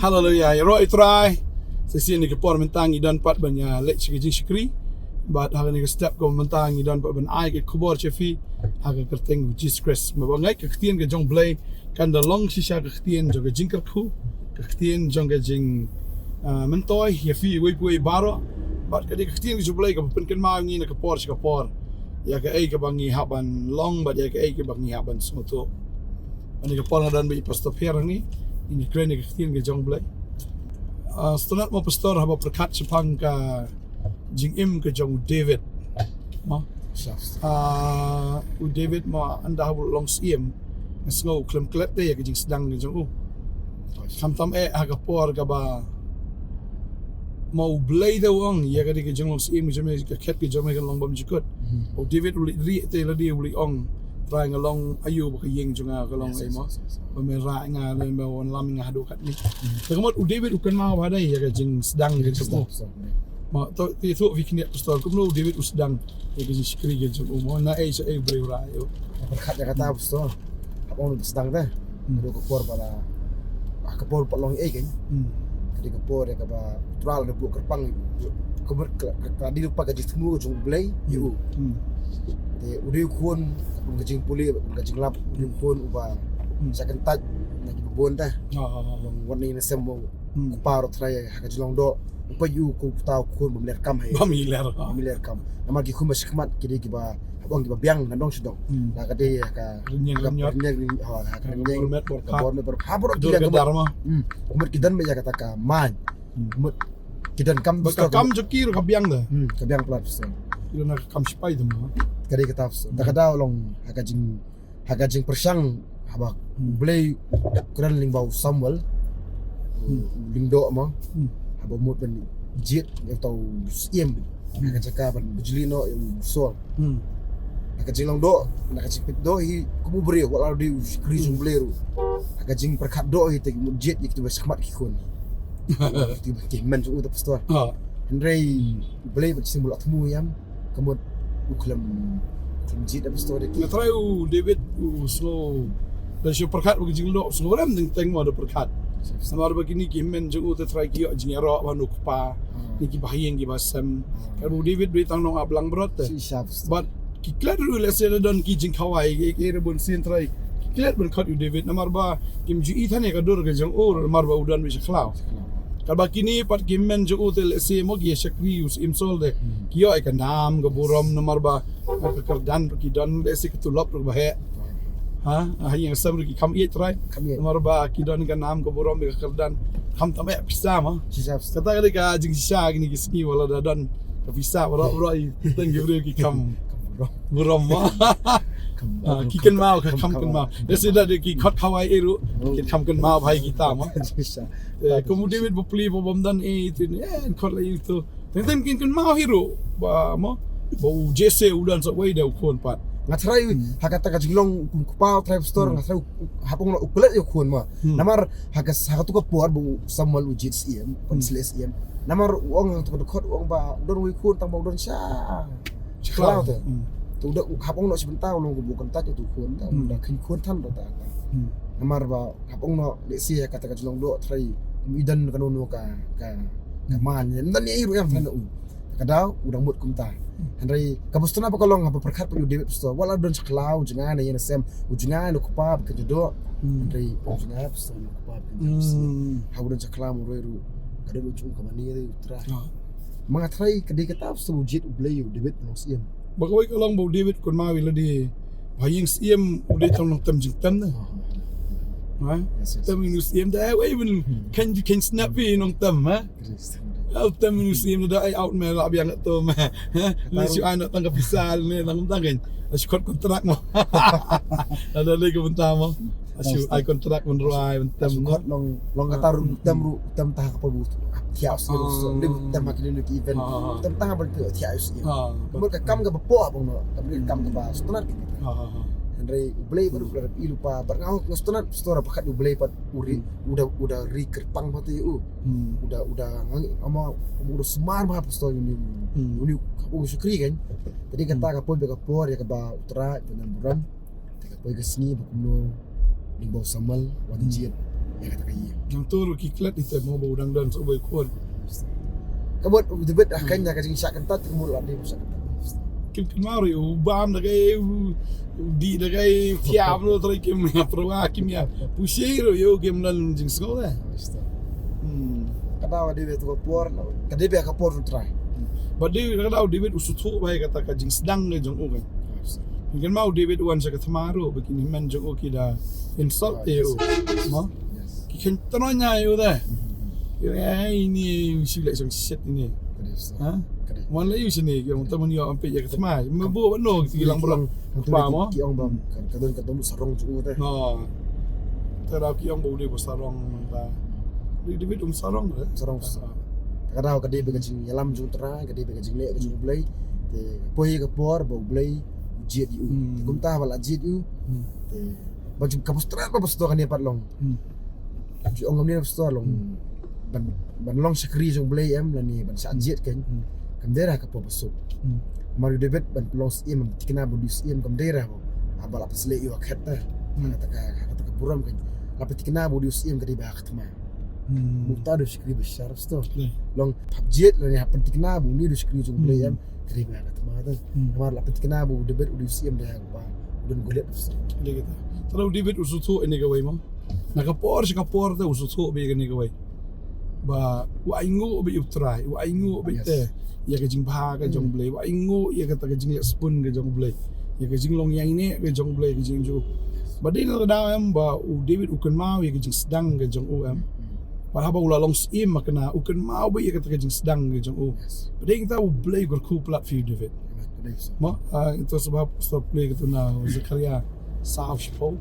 Hallelujah. Ya roh itrai. Sesi ni ke por mentang idan pat banya lek sikijing sikri. But hal ni ke step ko mentang idan pat ban ai ke kubor chefi. Haga kerteng Jesus Christ. Mabangai ke ktien ke jong blay kan da long sisa ke ktien jong ke jingker ku. Ke ktien jong ke jing mentoy ya fi wei baro. But ke ktien ke blay ke pen ken ma ngi na ke por ke por. Ya ke ai ke bangi haban long but ya ke ai ke bangi haban smoto. Ani ke por dan bi pastor herang ni. Ini keren ke ktien ke jong blay. Setelah mau pastor haba berkat sepang ke jing im ke jong David. Ma. David ma anda habul long siem. Ngesngau klem klep deh ke jing sedang ke jong Kam haga por ka ba mau blay da wang ya ka ke jong long siem ke jong ke ket ke jong ke long bam jikot. David uli ri te la dia uli ong try ngalong ayu ba yeng junga kalong ai mo pamera nga le ba won lam nga hadu kat ni kamot David ukan ma ba dai ya ka jing sedang ke jong ma to ti tu vikni pastor kumno David sedang ke jing sikri ke jong mo na ai sa ai bre ra yo berkat ya kata pastor abang sedang dah do ko por bala ka por palong ai kan kadi ka por ya ka ba tral de bu kerpang kemer kadi lupa ka jitmu jong blay yu te udah kun gajing puli gajing lap udah kun uba second touch na gibon ta long warni na sembo kuparo try gajilong do upa yu ku tao kun bamiler kam hay bamiler kam nama gi kumas khmat kidi giba abang giba biang na dong sudong na kade ka nyeng ni ha ka nyeng ka bor me ber habro gila dharma umur kidan me ya kata ka man umur kidan kam kam jokir ka biang da ka biang plat so ilo na kam spai da mo kadi kita kada long hagajing persang haba blay kuran lingbau Samuel lingdo mo haba mut ben jit atau siem hagajaka ban bujlino yung sol hagajing long do hagajing pit do hi kumubri wala di krizung bleru hagajing perkat do hi te jit iktu baskhmat kikun ti men su ta pastor Henry blay bet simbol atmu yam kamut uklam jit apa story na try David slow da syo perkat bu jing lo slow ram teng mo da perkat samar begini gimen jeng ta try ki jing ro banu pa ni ki bahayeng ki basam karu David be tang nong ablang brot but ki klar ru le se don ki jing khawai ke rebon sin try klar ben khat David namar ba kim ju ithane ka dur ke jeng mar ba udan bi khlaw Kalau kini pat gimen jo utel se mo gi shakri us imsol de kio ai kanam go burom nomor ba kerdan ki don de se ketulop ro ba he ha yang sam ki kam i try nomor ba ki don kanam go burom be kerdan kam tam ya bisa ma kata kali ka jing sha gini ki ski wala da don ka bisa bro i teng gi ki kam burom ma ki kan mau ka kam kan mau desi da ki khot khawai eru ki kam kan mau bhai kita ma kemudian David beli bom dan itu khot la itu teng kin kan mau hero ba mo bau jese udan so way da kon pat ngatrai hakata ka jinglong kupao tribe store ngatrai hapong na ukulat yo kun ma namar hakas hakatu ka puar bu Samuel ujit siem pensles siem namar wong to khot wong ba don wi kun tang bau don sha chiklau to tu udah hapong no sebentar long bukan tak tu kun ta udah kin kun tan do ta namar ba hapong no le si kata ka jinglong do trai idan kanono ka man dan ni iru yang tan kada udang mut kumta Henry kabustuna pa kolong apa perkat pa David pastor wala don sa cloud jangan na yan sem ujungan ko pa ka judo Henry ujungan pastor ko pa ha don sa cloud mo ru kada ujung ka mani ru tra mga try kadi ka sa ujit ublay David no siem bagawai kolong bo David kun ma wila di baying siem udah tong tam jing tam na ha tam minus siem da wai ben kan snap vi nong tam ha Alta musim dah ai out me la biang tu me. Ni si anak tangga pisal ni tang tangan. Asyik kontrak mo. Ada lagi bentar mo. Asyik ai kontrak mun ruai bentam long kata tam tah apa bu. Tiap so ni tam makin ni event. Tam tah apa tiap so. Mereka kam ke bepo abang no. Kam ke bas. Tenat Henry ublay baru ilu pa berngau ngostenat store pakat ublay pat uri udah rikerpang pati udah ama udah semar bah store ini syukri kan tadi kata kapol be kapor ya ka ba utara dengan buram ka poy gasni bakuno ning baw samal wajib ya kata kaya Yang tu kiklat itu mau udang dan sebagai kuat. kabut debet akan ya kajing syak kentat mul ade musak kentat Kim kemari ubam dagai di dagai tiap no try kim ya perwa kim ya pusiro yo kim lan jing sekolah. kada ade betu ko por kada be ka por try Badi kada David usutu baik kata kajing sedang le jong ukai. Mungkin mau David wan sa katamaru begini man jong uki da insult yo. Mo? Kikan tanonya yo da. Ini sila sang shit ini. Ha? Wan la yo sini yang teman yo ampe ya katama. Mebo bano hilang belang. Pa mo? ki ong bam kadon sarong ju teh No. Tera ki yang bau de sarong ba. David sarong le. sarong kada kada be kajing yalam ju tra kada be kajing le kajing blai te poi ka por bo blai jet yu kum ta wala jet yu te baju kapustra pa pasto kan pat long ju ong ngam ni pasto long ban long sakri jong blai em la ni ban sa jet kan kamdera ka po pasto Mario David ban los im tikna bodus im kamdera ho abala pasle yu akhata kata ka buram kan la tikna bodus im kada ba khatma Mukta do shikri bishar sto long pubjet la ni happen tikna bu ni do shikri jong blai em kada ba khatma ta mar la tikna bu David udus im da ba udun gulet sto Ele kita. Tara David usutu ini gawai mo. Nakapor si kapor ta usutu be gani gawai. Ba wa ingo be utrai, wa ingo be te. Ya ka jing ba ka jong blai, wa ingo ya ka ta ka jing spoon ka jong blai. Ya ka jing long yang ini ka jong blai ka jing ju. Ba din na da em ba u David ukan mau ya ka jing sedang ka jong em. Para ba ula long sim makna ukan mau be ya ka ta ka jing sedang ka jong u. Ba din ta u blai gor ku plat fi David. Mo itu sebab stop play gitu na Zakaria South Pole.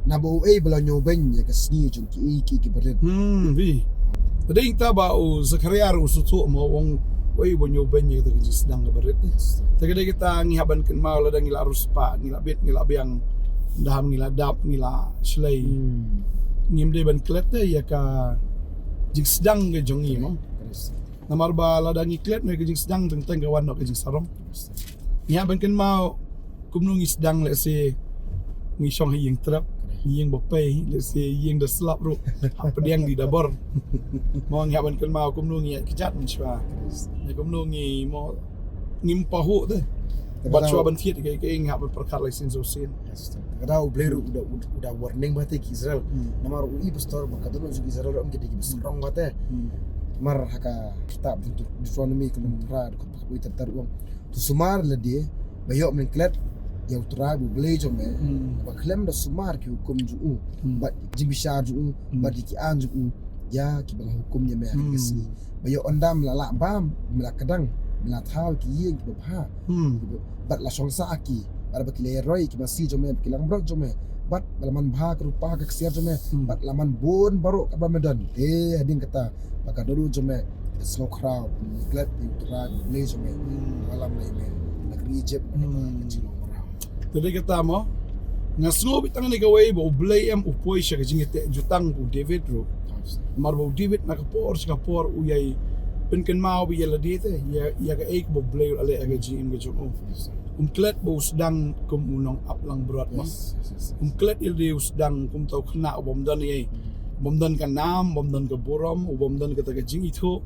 na bo bela nyoben ya ka sni jong ki beret Vi. Tadi kita ba o Zakaria usutu mo wong way bonyo benye kita kajis sedang kabaret. Tadi kita ngihaban kan mau ladang ngila arus pa ngila bit ngila biang daham ngila dap ngila slay. Ngimde ban klete ya ka jing sedang ke jongi mo. Namar ba ladang iklet na kajing sedang tentang kawan no kajing sarong. Ngihaban kan mau kumnung sedang le se ngisong hiyeng trap yang bapay let's say yang dah selap ro apa dia yang di dabor mau ngaban kan mau kumnung ya kejat menswa ya kumnung ni mau ngimpahu tu baca bantiet ke ngaban perkara license usin kada ubler udah warning bate ki Israel namar ui pastor bakadon ju Israel am gede ki strong bate mar haka kitab Deuteronomy kun pra ko ui tatar uang tu sumar le dia bayok men klet yang terabu beli jome baklem da sumar ki hukum ju ba jibishar ju ba di ki an ju ya ki bang hukum nya me kesi bayo ondam la bam mela kadang mela thau ki ye ki ba bat la songsa aki bara ba ki le roi ki masi jome ki lang brok jome bat balaman bha ka rupa ka ksiar jome bat laman bon baro ka ba medan hading kata baka doru jome slow crowd glad di terabu beli jome malam lai me negeri Egypt Tadi kita mo ngasno bitang ni gawai ba ublay am upoy siya kajing ite jutang bu David ro mar bu David nakapor siya kapor uyay penken mau bi yala dite ya ka ek bu blay ale aga jim ga jong klet bu sedang kum unong aplang berat mas klet il dia sedang kum tau kena bom dan ye bom dan kan nam bom dan ke borom bom dan kata ka jing itu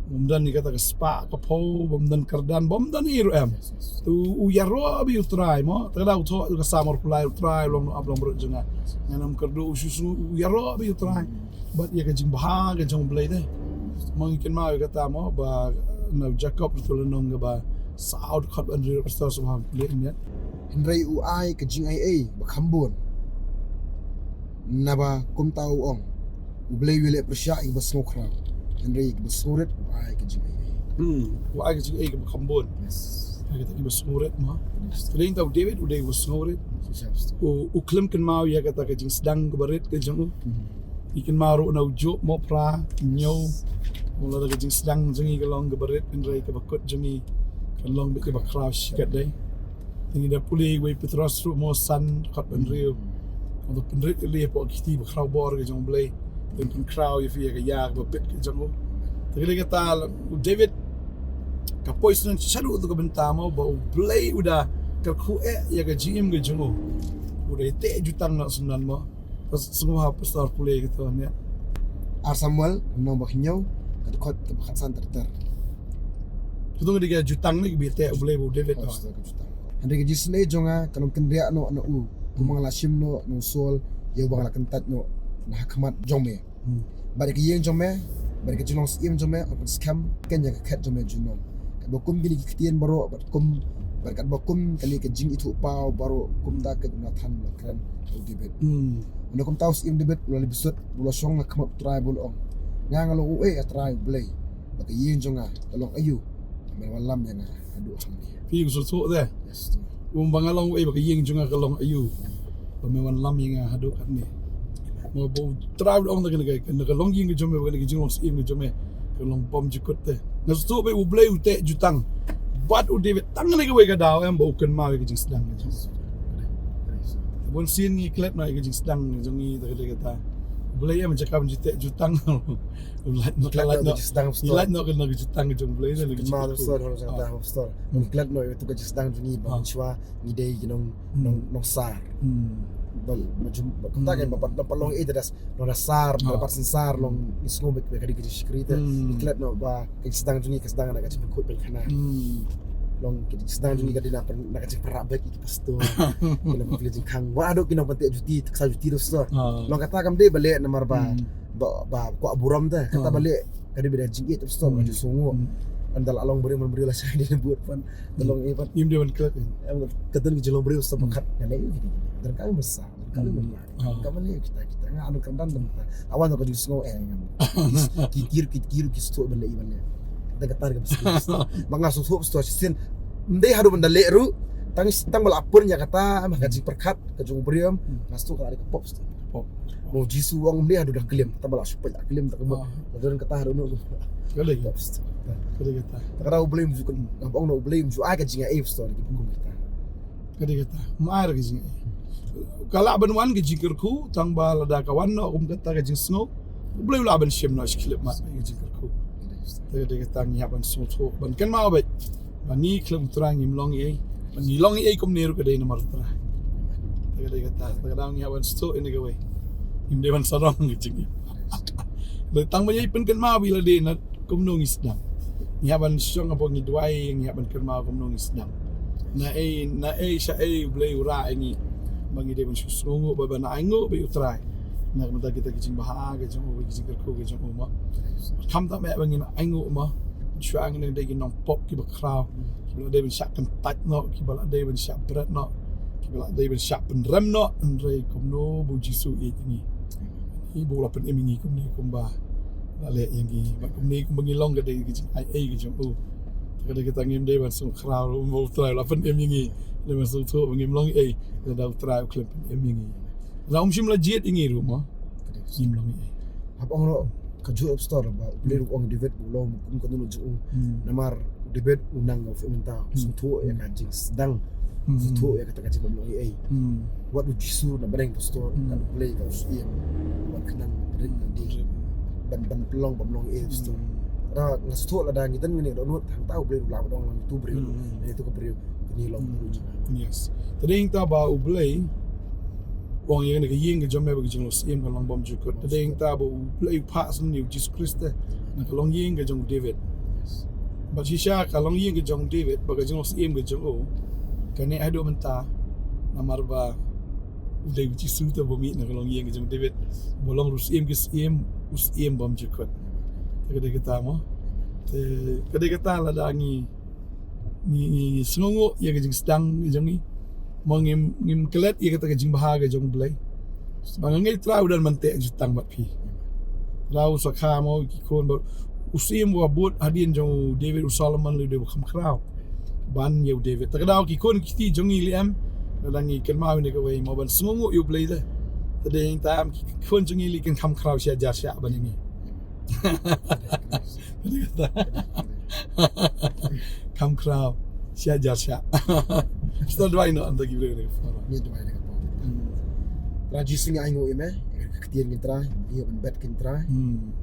bom dan ni kata ka spa ka po bom dan kardan bom dan iru am tu uyaro bi utrai mo tada utho ka samor pulai utrai long ablong berat jenga nganam kerdu susu uyaro bi utrai bat ya ka jing bahag ka jong blay de mangkin mau kata mo ba na Jacob tulunong ba saud khat andri pastor subhan play ne Henry UI ke jing ai bakambon naba kum tau ong ublay wile persya i basokra Henry ke basuret UI ke jing ai wa ga jing ai ka kambon aga ta ba suret ma tring tau David uday was suret o klim kan mau ya kata ka jing sedang ka barit ka jong ikan maru na ujo mo pra nyo mula ka jing sedang jengi ka long ka barit Henry ka bakut jengi kan long bi ka crash kat dai tingi da puli we petros ru mo san khat ban rio untuk penrit li po kiti ba kraw bor ka jong blay dan kraw ya fi ka ya ba pit ka jong tagi ka tal David ka poison chalu tu ka bentamo ba blay udah ka ku ya ka gm ka jong udah te jutang na sunan mo pas semua pastor pulih gitu ya. Ar Samuel nombor hinyo kadukot kebakat santer ter. Itu nggak jutang nih bete boleh bu David. Ande ke jisne jonga kanum kendria no kumang lashim no sol yo bang la kentat no na hakmat jome. Bari ke yeng jome, bari ke junong sim jome on scam kenya ke kat jome junong. Bokum gini kitien baro kum berkat bokum kali ke jing itu pau baro kum da ke Nathan kan David. Anda kum tahu sim David ulah lebisut ulah song hakmat try bol ong. Ngalo try play. Bagi yeng jonga kalong ayu. Malam yang aduh hamni. Pi usul deh. Yes. Bangalong bagi yeng junga kalong ayu. Pemawan lam yang hadu kan ni. Mau bau travel on dengan gaya. Kalong yeng jome bagi jing sim jome. Kalong pom jikut deh. Nasu be ublay ute jutang. Bat David tangan lagi wega daw yang bau kan mau jing sedang. Bon sin ni klep na jing sedang jongi kata. Boleh ya mencakap jutek jutang. Ulat no kalat no sedang ulat no kena jutang jong boleh ni lagi. Ma store hono jang ta store. Mun klep no itu ke sedang jungi bang chwa ni dei ginong nong sar. Bal macam kata kan bapak long das no sar bapak sensar long ismo be kadi kadi skrite. Klep no ba ke sedang jungi ke sedang nak cip kut pel kana. Long sedang jungi kadi nak cip perabek iki pastor. Kena pilih jingkang. Wa aduk kinong pentek juti teksa juti dos. Long kata kam de balik nomor ba ko buram teh kata balik kadi beda jingit pastor maju sungu. Andal along beri lah saya dia buat pan tolong ipat Im dia klep. Ketan ke jelong beri ustaz pekat yang lain gini. Dan kami besar, kami benar. Kami ni kita ngah anu kandan dan awan tak jadi sungu kikir kistu benda ibannya. Dan ketar ke besar. Mangasuk sup sto sin ndai hadu benda leru tang balapurnya kata mah gaji perkat ke jong beriam nastu ka ari pop sto. Mau jisu wang ndai hadu dah klaim ta bala supaya klaim tak kebab. Dan kata hadu no. Kali pop sto. Kali kata. Takara ublim ju kan ngapong no ublim ju aga jinga ape sto di buku kita. Kali kata. Maar ke jing. Kalau aban ke jingkerku tang bal ada kawan no kum kata ke jing snow. Boleh lah aban shim no klip mat ke jingkerku. Kali kata ngi aban sutu ban kan mau bet. Bani klub terang long ye. Bani long ye kum neru ke dai nomor terang. Kali kata takara ngi aban sto ini ke we. Im dewan sarong ke jing. Tang banyak pen kan mau bila de na kum no ngisdang. Ngi aban syong apa ngi duai ngi aban kan mau kum no ngisdang. Na sya boleh ura ini bagi dia mensusungu baba na aingo be utrai nak mata kita kicing baha ke jong be kicing kerku ke jong uma kam tak me bagi na aingo uma chuang nang de ginong pop ki bakrau ki de ben syak kan tat no ki bala de ben syak berat no ki bala de ben syak pen rem no andre kum no bu jisu ini bola pen emingi kum ni kum ba le yang gi kum ni kum bangilong ke de kicing ai ke jong kada kita ngim de ban sung khrau mo trai la pen emingi le ban sung tho ngim long le da trai klip emingi la shim la jet ingi ru mo ngim long Habang no kaju up store ba beli ong David ulom kum kanu ju namar David unang of minta sung tho ya kanjing sedang tho ya kata kacip mo what would you so na bareng store kan play ka usia wat kanang rin di ban pelong pamlong store ra ngasto la dang itan ngene do tang tau beli ulang dong lang tu beri itu ke beri ni long yes tading ta ba ublay wong yang ke ying ke jomme ba ke jong sim ka long bom jukut tading ta ba ublay pa san ni Jesus Christ na ka long ying ke jong David ba shisha ka long ying ke jong David ba ke jong sim ke jong o kane ado menta namar ba uday Jesus ta bomi na ka long ying ke jong David bolong rusim ke sim bom jukut kada kita mo kada kita la dangi ni sungo ya ke jing sedang jong ni mongim kelet ya kata ke jing bahaga jong blai bangangai trau dan mante jutang bat pi trau sakha mo ki kon ba usim wa bot hadin jong David Solomon le de kham krau ban ye David takadau ki kon ki jong ni liam la dangi ken mau ni ke wei mo ban sungo yu blai de tadeng tam ki kon jong ni kan kham krau sia jar sia ban ni Kam krau sia jar sia. Sto dwai no anda gibre ne fara. Ni dwai ne ka. Raji sing aingo ime ketien kintra dia ben bet kintra.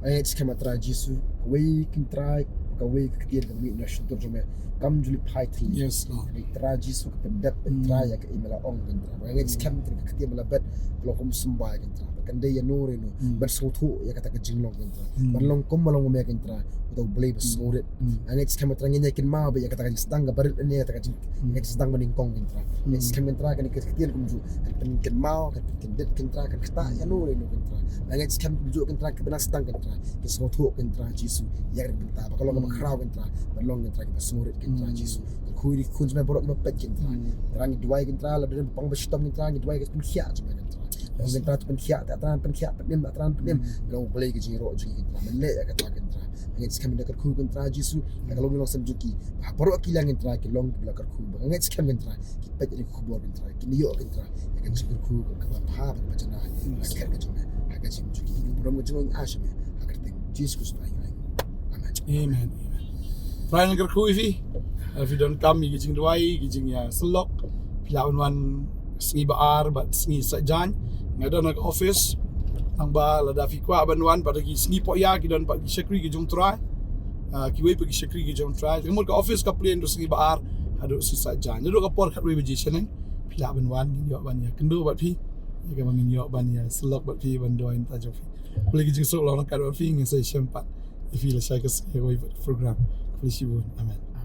Ai skema tra jisu we kintra ka we ketien ka mi na shuntur jome kam juli python. Yes. Ni tra jisu ka bet tra ya ka imela ong kintra. Ai skema tra ketien la bet lo kum sumbai kintra. kan dia no reno bersungtu ya kata ke jinglong kentra berlong kom malong me kentra atau beli bersurit angit skam terangnya kin ma ya kata ke sedang gabarit ini kata ke ngit sedang meningkong kentra ngit skam kentra kan ketian kumju kan mau kan dit kentra kan kata ya no reno kentra angit skam kumju kentra ke benas sedang kentra ke sungtu kentra jisu ya kentra kalau ke kraw kentra berlong kentra ke bersurit kentra jisu kui kun cuma borok ke pet kentra terang dua kentra la dan pang bestom kentra dua ke penkhia cuma kentra orang kentra tu penkhia tak terang penkhia pedim tak terang pedim kau boleh ke jiro jadi kentra melek ya kata kentra angit skam dekat ku kentra jisu kalau ngilong samjuki borok kilang kentra ke long belakar ku angit skam kentra ki pet jadi ku borok kentra ki niyo kentra ya kan syukur ku ke apa macam nah akhir ke cuma agak samjuki borok ngejong asme agar teng jisu ku amen Amen. Try nang kerku ifi. If you don't come, gijing duai, gijing ya selok. Pilawan wan sengi baar, bat sengi sajan. Ngada nag office. Ang ba lada fi kwa banwan pada gi sengi po ya ki don pat gi sekri gi jong try. Ki wei pergi sekri gi jong try. Kemul ka office ka plan do sengi baar, ado si sajan. Ado ka por kat wei beji seneng. Pilawan wan gi yo ban ya kendo bat fi. Ya ka mangin yo ban ya selok bat fi ban doin ta jo fi. Boleh gijing sok lawan kat bat fi ngi sai sempat. If you like us, program. Please you. Amen.